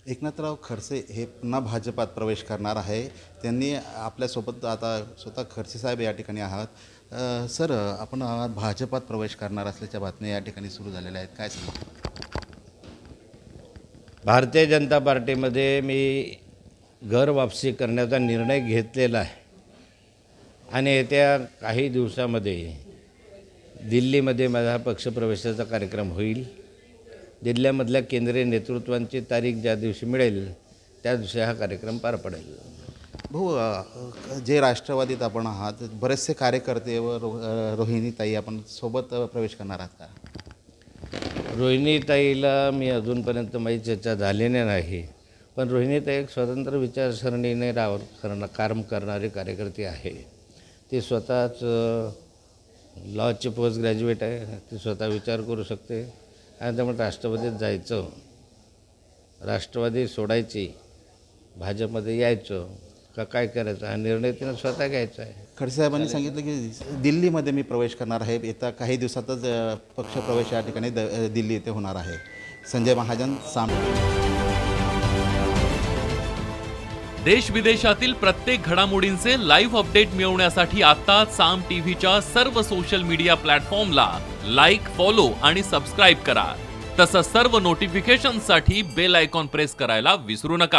एकनाथराव खडसे हे पुन्हा भाजपात प्रवेश करणार आहे। त्यांनी आपल्यासोबत आता स्वतः खडसे साहेब या ठिकाणी आहात। सर, आपण भाजपात प्रवेश करणार असल्याच्या बातम्या या ठिकाणी सुरू झालेल्या आहेत, काय सांगा? भारतीय जनता पार्टीमध्ये मी घर वापसी करण्याचा निर्णय घेतलेला आहे आणि येत्या काही दिवसामध्ये दिल्लीमध्ये माझा पक्षप्रवेशाचा कार्यक्रम होईल। जिल्ह्यामधल्या केंद्रीय नेतृत्वांची तारीख ज्या दिवशी मिळेल त्या दिवशी हा कार्यक्रम पार पडेल। जे राष्ट्रवादीत आपण आहात, बरेचसे कार्यकर्ते व रोहिणीताई आपण सोबत प्रवेश करणार आहात का? रोहिणीताईला मी अजूनपर्यंत माझी चर्चा झालेली नाही, पण रोहिणीताई एक स्वतंत्र विचारसरणीने काम करणारे कार्यकर्ते आहे। ती स्वतःच लॉचे पोस्ट ग्रॅज्युएट आहे, ती स्वतः विचार करू शकते आणि त्यामुळे राष्ट्रवादीत जायचं, राष्ट्रवादी सोडायची, भाजपमध्ये यायचं का काय करायचं हा निर्णय तिनं स्वतः घ्यायचा आहे। खडसे साहेबांनी सांगितलं की दिल्लीमध्ये मी प्रवेश करणार आहे, येत्या काही दिवसातच पक्षप्रवेश या ठिकाणी दिल्ली येथे होणार आहे। संजय महाजन, साम। देश विदेशातील प्रत्येक घडामोडींचे लाईव्ह अपडेट मिळवण्यासाठी आता साम टीव्हीच्या सर्व सोशल मीडिया प्लॅटफॉर्मला लाईक, फॉलो आणि सबस्क्राईब करा। तसंच सर्व नोटिफिकेशनसाठी बेल आयकॉन प्रेस करायला विसरू नका।